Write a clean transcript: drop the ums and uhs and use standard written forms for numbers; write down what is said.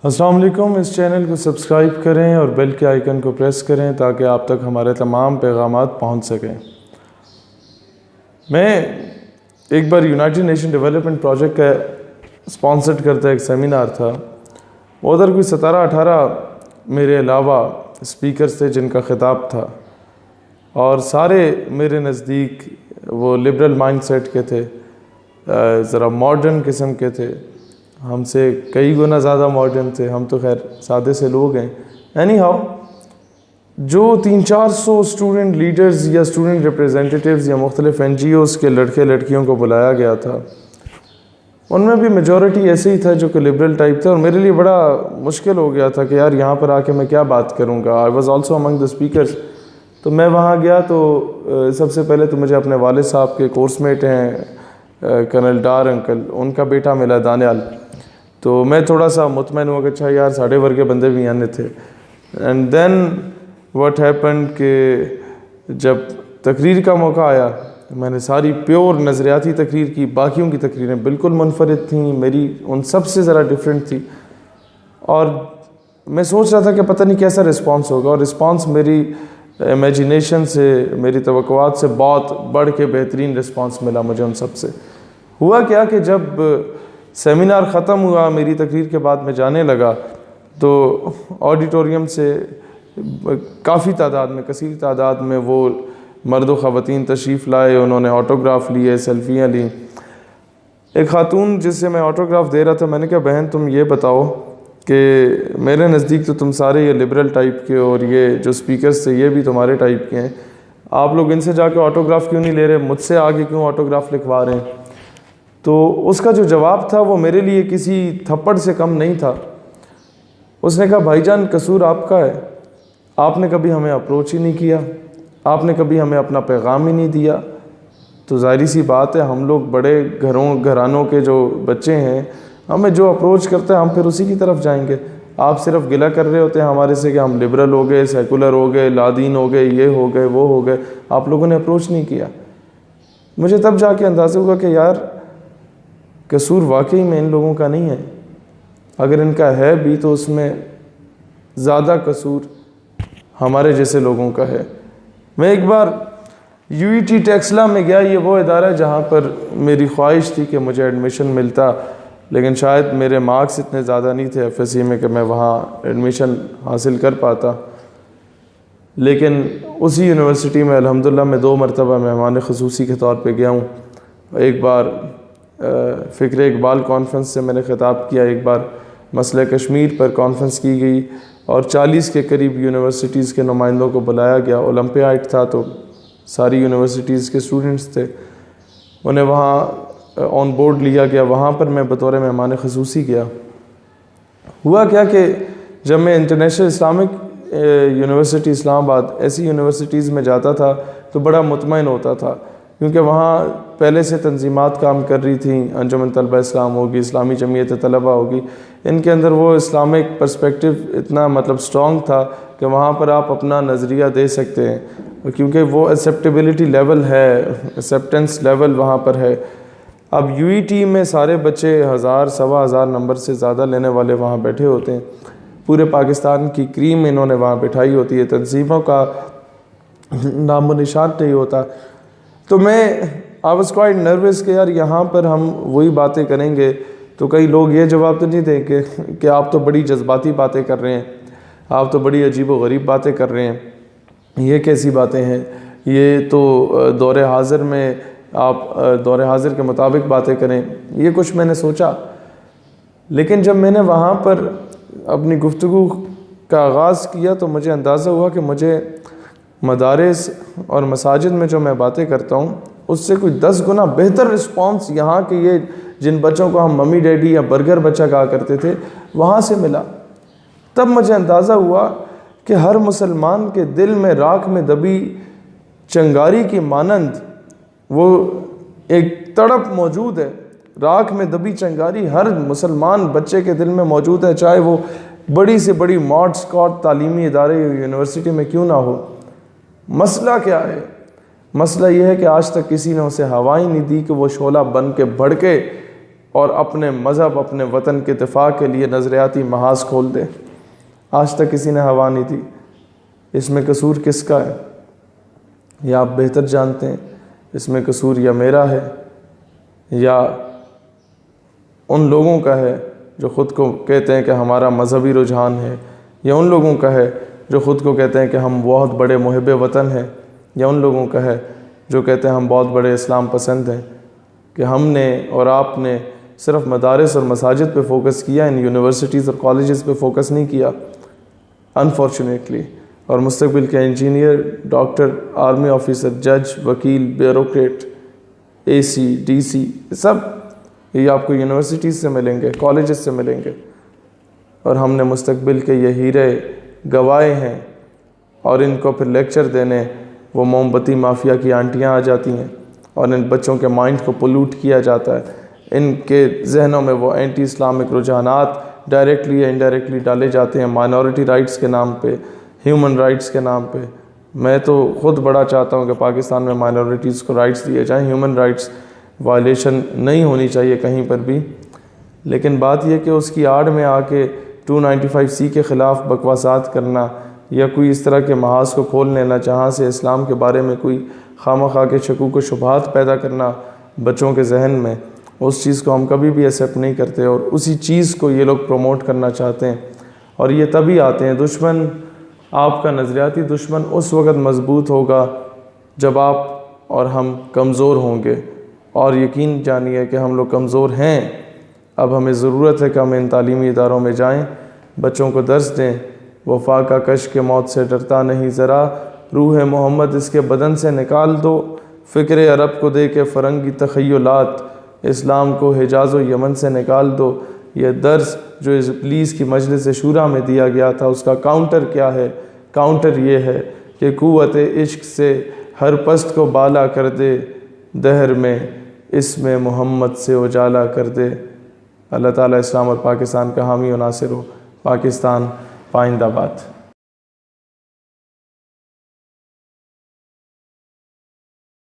السلام علیکم. اس چینل کو سبسکرائب کریں اور بیل کے آئیکن کو پریس کریں تاکہ آپ تک ہمارے تمام پیغامات پہنچ سکیں. میں ایک بار یونائٹڈ نیشن ڈیولپمنٹ پروجیکٹ کا اسپانسرڈ کرتا ایک سیمینار تھا. ادھر کوئی 17-18 میرے علاوہ اسپیکرز تھے جن کا خطاب تھا، اور سارے میرے نزدیک وہ لبرل مائنڈ سیٹ کے تھے، ذرا ماڈرن قسم کے تھے، ہم سے کئی گنا زیادہ ماڈرن تھے. ہم تو خیر سادے سے لوگ ہیں. اینی ہاؤ، جو 300-400 اسٹوڈنٹ لیڈرز یا اسٹوڈنٹ ریپریزنٹیٹیوز یا مختلف NGOs کے لڑکے لڑکیوں کو بلایا گیا تھا، ان میں بھی میجورٹی ایسے ہی تھا جو کہ لبرل ٹائپ تھا. اور میرے لیے بڑا مشکل ہو گیا تھا کہ یار یہاں پر آ کے میں کیا بات کروں گا. I was also among the speakers. تو میں وہاں گیا تو سب سے پہلے تو مجھے اپنے والد صاحب کے کورس میٹ ہیں کرنل ڈار انکل، ان کا بیٹا ملا دانیال. تو میں تھوڑا سا مطمئن ہوا کہ اچھا یار ساڑھے ورگے بندے بھی آنے تھے. اینڈ دین واٹ ہیپنڈ کہ جب تقریر کا موقع آیا، میں نے ساری پیور نظریاتی تقریر کی. باقیوں کی تقریریں بالکل منفرد تھیں، میری ان سب سے ذرا ڈیفرنٹ تھی. اور میں سوچ رہا تھا کہ پتہ نہیں کیسا رسپانس ہوگا، اور رسپانس میری امیجینیشن سے، میری توقعات سے بہت بڑھ کے بہترین رسپانس ملا مجھے ان سب سے. ہوا کیا کہ جب سیمینار ختم ہوا، میری تقریر کے بعد میں جانے لگا، تو آڈیٹوریم سے کافی تعداد میں، کثیر تعداد میں وہ مرد و خواتین تشریف لائے. انہوں نے آٹوگراف لیے، سیلفیاں لیں. ایک خاتون جس سے میں آٹوگراف دے رہا تھا، میں نے کہا بہن تم یہ بتاؤ کہ میرے نزدیک تو تم سارے یہ لبرل ٹائپ کے، اور یہ جو اسپیکرز تھے یہ بھی تمہارے ٹائپ کے ہیں، آپ لوگ ان سے جا کے آٹوگراف کیوں نہیں لے رہے، مجھ سے آگے کیوں آٹوگراف لکھوا رہے ہیں. تو اس کا جو جواب تھا وہ میرے لیے کسی تھپڑ سے کم نہیں تھا. اس نے کہا بھائی جان قصور آپ کا ہے، آپ نے کبھی ہمیں اپروچ ہی نہیں کیا، آپ نے کبھی ہمیں اپنا پیغام ہی نہیں دیا. تو ظاہری سی بات ہے، ہم لوگ بڑے گھرانوں کے جو بچے ہیں، ہمیں جو اپروچ کرتے ہیں ہم پھر اسی کی طرف جائیں گے. آپ صرف گلہ کر رہے ہوتے ہیں ہمارے سے کہ ہم لبرل ہو گئے، سیکولر ہو گئے، لادین ہو گئے، یہ ہو گئے، وہ ہو گئے، آپ لوگوں نے اپروچ نہیں کیا. مجھے تب جا کے اندازہ ہوا کہ یار قصور واقعی میں ان لوگوں کا نہیں ہے. اگر ان کا ہے بھی تو اس میں زیادہ قصور ہمارے جیسے لوگوں کا ہے. میں ایک بار UET ٹیکسلا میں گیا. یہ وہ ادارہ ہے جہاں پر میری خواہش تھی کہ مجھے ایڈمیشن ملتا، لیکن شاید میرے مارکس اتنے زیادہ نہیں تھے FSC میں کہ میں وہاں ایڈمیشن حاصل کر پاتا. لیکن اسی یونیورسٹی میں الحمدللہ میں 2 مرتبہ مہمان خصوصی کے طور پہ گیا ہوں. ایک بار فکر اقبال کانفرنس سے میں نے خطاب کیا، ایک بار مسئلہ کشمیر پر کانفرنس کی گئی، اور 40 کے قریب یونیورسٹیز کے نمائندوں کو بلایا گیا. اولمپیاڈ تھا تو ساری یونیورسٹیز کے اسٹوڈنٹس تھے، انہیں وہاں آن بورڈ لیا گیا. وہاں پر میں بطور مہمان خصوصی گیا. ہوا کیا کہ جب میں انٹرنیشنل اسلامک یونیورسٹی اسلام آباد ایسی یونیورسٹیز میں جاتا تھا تو بڑا مطمئن ہوتا تھا، کیونکہ وہاں پہلے سے تنظیمات کام کر رہی تھیں. انجمن طلبہ اسلام ہوگی، اسلامی جمعیت طلبہ ہوگی، ان کے اندر وہ اسلامک پرسپیکٹیو اتنا اسٹرانگ تھا کہ وہاں پر آپ اپنا نظریہ دے سکتے ہیں، کیونکہ وہ ایکسیپٹیبلٹی لیول ہے، ایکسیپٹنس لیول وہاں پر ہے. اب UET میں سارے بچے 1000-1500 نمبر سے زیادہ لینے والے وہاں بیٹھے ہوتے ہیں. پورے پاکستان کی کریم انہوں نے وہاں بٹھائی ہوتی ہے، تنظیموں کا نام و نشان نہیں ہوتا. تو میں I was quite nervous کہ یار یہاں پر ہم وہی باتیں کریں گے تو کئی لوگ یہ جواب تو نہیں دیں گے کہ آپ تو بڑی جذباتی باتیں کر رہے ہیں، آپ تو بڑی عجیب و غریب باتیں کر رہے ہیں، یہ کیسی باتیں ہیں، یہ تو دور حاضر میں آپ دور حاضر کے مطابق باتیں کریں. یہ کچھ میں نے سوچا. لیکن جب میں نے وہاں پر اپنی گفتگو کا آغاز کیا تو مجھے اندازہ ہوا کہ مجھے مدارس اور مساجد میں جو میں باتیں کرتا ہوں اس سے کوئی 10 گنا بہتر رسپانس یہاں کے یہ جن بچوں کو ہم ممی ڈیڈی یا برگر بچہ کہا کرتے تھے وہاں سے ملا. تب مجھے اندازہ ہوا کہ ہر مسلمان کے دل میں راکھ میں دبی چنگاری کی مانند وہ ایک تڑپ موجود ہے. راکھ میں دبی چنگاری ہر مسلمان بچے کے دل میں موجود ہے، چاہے وہ بڑی سے بڑی ماڈ اسکاٹ تعلیمی ادارے یونیورسٹی میں کیوں نہ ہو. مسئلہ کیا ہے؟ مسئلہ یہ ہے کہ آج تک کسی نے اسے ہوا ہی نہیں دی کہ وہ شعلہ بن کے بھڑکے اور اپنے مذہب اپنے وطن کے دفاع کے لیے نظریاتی محاذ کھول دے۔ آج تک کسی نے ہوا نہیں دی۔ اس میں قصور کس کا ہے؟ یا آپ بہتر جانتے ہیں، اس میں قصور یا میرا ہے یا ان لوگوں کا ہے جو خود کو کہتے ہیں کہ ہمارا مذہبی رجحان ہے، یا ان لوگوں کا ہے جو خود کو کہتے ہیں کہ ہم بہت بڑے محب وطن ہیں، یا ان لوگوں کا ہے جو کہتے ہیں ہم بہت بڑے اسلام پسند ہیں، کہ ہم نے اور آپ نے صرف مدارس اور مساجد پہ فوکس کیا، ان یونیورسٹیز اور کالجز پہ فوکس نہیں کیا انفارچونیٹلی، اور مستقبل کے انجینئر، ڈاکٹر، آرمی آفیسر، جج، وکیل، بیوروکریٹ، اے سی، ڈی سی، سب یہ آپ کو یونیورسٹیز سے ملیں گے، کالجز سے ملیں گے، اور ہم نے مستقبل کے یہ ہیرے گوائے ہیں، اور ان کو پھر لیکچر دینے وہ موم بتی مافیا کی آنٹیاں آ جاتی ہیں، اور ان بچوں کے مائنڈ کو پولوٹ کیا جاتا ہے، ان کے ذہنوں میں وہ اینٹی اسلامک رجحانات ڈائریکٹلی یا انڈائریکٹلی ڈالے جاتے ہیں، مائنورٹی رائٹس کے نام پہ، ہیومن رائٹس کے نام پہ۔ میں تو خود بڑا چاہتا ہوں کہ پاکستان میں مائنورٹیز کو رائٹس دیے جائیں، ہیومن رائٹس وائلیشن نہیں ہونی چاہیے کہیں پر بھی، لیکن بات یہ کہ اس کی آڑ میں آ کے 295C کے خلاف بکواسات کرنا یا کوئی اس طرح کے محاذ کو کھول لینا جہاں سے اسلام کے بارے میں کوئی خواہ کے شکوک و شبہات پیدا کرنا بچوں کے ذہن میں، اس چیز کو ہم کبھی بھی ایکسیپٹ نہیں کرتے، اور اسی چیز کو یہ لوگ پروموٹ کرنا چاہتے ہیں۔ اور یہ تبھی آتے ہیں، دشمن آپ کا نظریاتی دشمن اس وقت مضبوط ہوگا جب آپ اور ہم کمزور ہوں گے، اور یقین جانیے کہ ہم لوگ کمزور ہیں۔ اب ہمیں ضرورت ہے کہ ہم ان تعلیمی اداروں میں جائیں، بچوں کو درس دیں، وفا کا کش کے موت سے ڈرتا نہیں ذرا، روح محمد اس کے بدن سے نکال دو، فکر عرب کو دے کے فرنگی تخیلات، اسلام کو حجاز و یمن سے نکال دو۔ یہ درس جو ابلیس کی مجلس شورا میں دیا گیا تھا، اس کا کاؤنٹر کیا ہے؟ کاؤنٹر یہ ہے کہ قوت عشق سے ہر پست کو بالا کر دے، دہر میں اسم محمد سے اجالا کر دے۔ اللہ تعالیٰ اسلام اور پاکستان کا حامی و ناصر ہو۔ پاکستان پائندہ باد۔